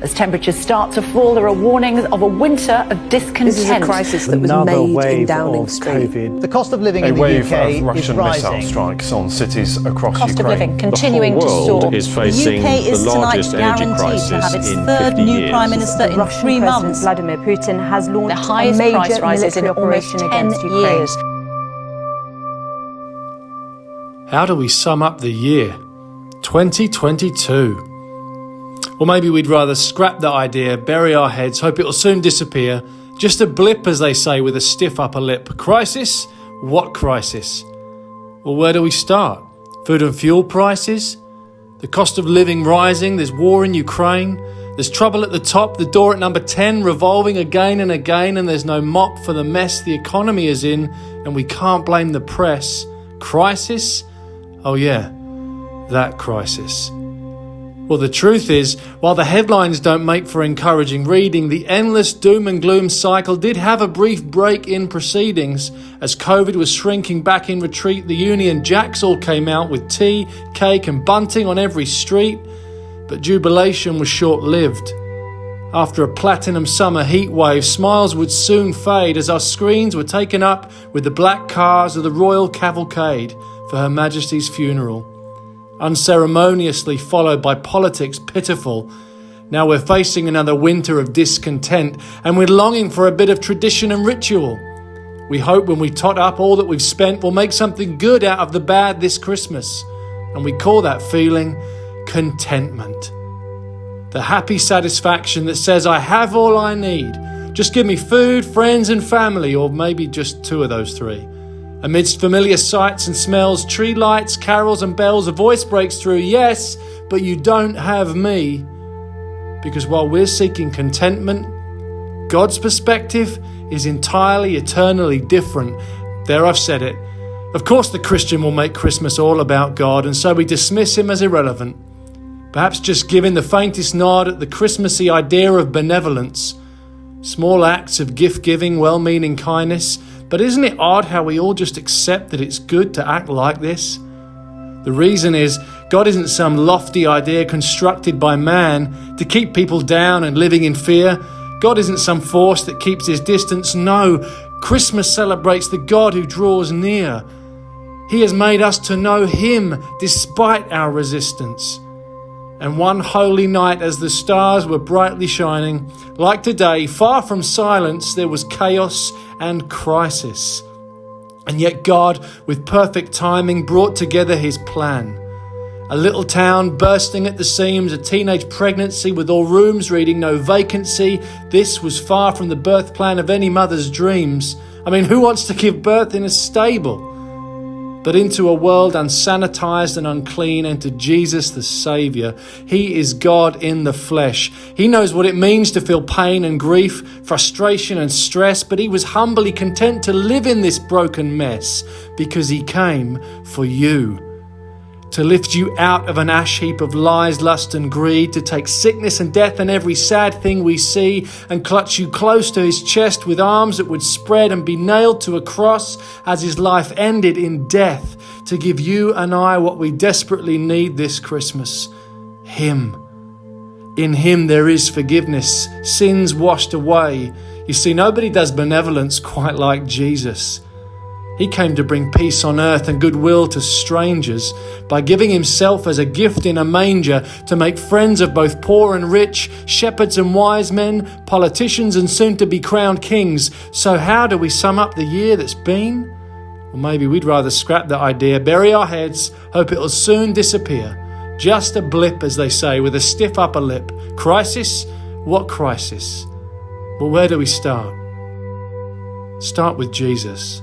As temperatures start to fall, there are warnings of a winter of discontent. This is a crisis that was made in Downing Street. The cost of living in the UK of Russian is rising. missile strikes on cities across Cost Ukraine. of living continuing the whole to soar. world is facing The UK is the largest tonight energy guaranteed crisis to have its in third 50 new years. Prime Minister in Russian 3 President months. Vladimir Putin has launched The highest a major price rises in military almost operation 10 against Ukraine. years. How do we sum up the year? 2022. Or maybe we'd rather scrap that idea, bury our heads, hope it'll soon disappear. Just a blip, as they say, with a stiff upper lip. Crisis? What crisis? Well, where do we start? Food and fuel prices? The cost of living rising? There's war in Ukraine? There's trouble at the top, the door at number 10 revolving again and again, and there's no mop for the mess the economy is in, and we can't blame the press. Crisis? Oh yeah, that crisis. Well, the truth is, while the headlines don't make for encouraging reading, the endless doom and gloom cycle did have a brief break in proceedings. As COVID was shrinking back in retreat, the Union Jacks all came out with tea, cake and bunting on every street. But jubilation was short-lived. After a platinum summer heatwave, smiles would soon fade as our screens were taken up with the black cars of the Royal Cavalcade for Her Majesty's funeral. Unceremoniously followed by politics pitiful. Now we're facing another winter of discontent, and we're longing for a bit of tradition and ritual. We hope when we tot up all that we've spent, we'll make something good out of the bad this Christmas. And we call that feeling contentment. The happy satisfaction that says, I have all I need. Just give me food, friends and family, or maybe just 2 of those 3. Amidst familiar sights and smells, tree lights, carols and bells, a voice breaks through, yes, but you don't have me. Because while we're seeking contentment, God's perspective is entirely, eternally different. There, I've said it. Of course the Christian will make Christmas all about God, and so we dismiss him as irrelevant. Perhaps just giving the faintest nod at the Christmassy idea of benevolence. Small acts of gift-giving, well-meaning kindness. But isn't it odd how we all just accept that it's good to act like this? The reason is, God isn't some lofty idea constructed by man to keep people down and living in fear. God isn't some force that keeps his distance. No, Christmas celebrates the God who draws near. He has made us to know him despite our resistance. And one holy night, as the stars were brightly shining, like today, far from silence, there was chaos and crisis. And yet God, with perfect timing, brought together his plan. A little town bursting at the seams, a teenage pregnancy with all rooms reading no vacancy. This was far from the birth plan of any mother's dreams. I mean, who wants to give birth in a stable? But into a world unsanitized and unclean entered Jesus the Saviour. He is God in the flesh. He knows what it means to feel pain and grief, frustration and stress, but he was humbly content to live in this broken mess because he came for you. To lift you out of an ash heap of lies, lust and greed, to take sickness and death and every sad thing we see and clutch you close to his chest with arms that would spread and be nailed to a cross as his life ended in death, to give you and I what we desperately need this Christmas, him. In him there is forgiveness, sins washed away. You see, nobody does benevolence quite like Jesus. He came to bring peace on earth and goodwill to strangers by giving himself as a gift in a manger to make friends of both poor and rich, shepherds and wise men, politicians and soon-to-be crowned kings. So how do we sum up the year that's been? Or maybe we'd rather scrap that idea, bury our heads, hope it'll soon disappear. Just a blip, as they say, with a stiff upper lip. Crisis? What crisis? Well, where do we start? Start with Jesus.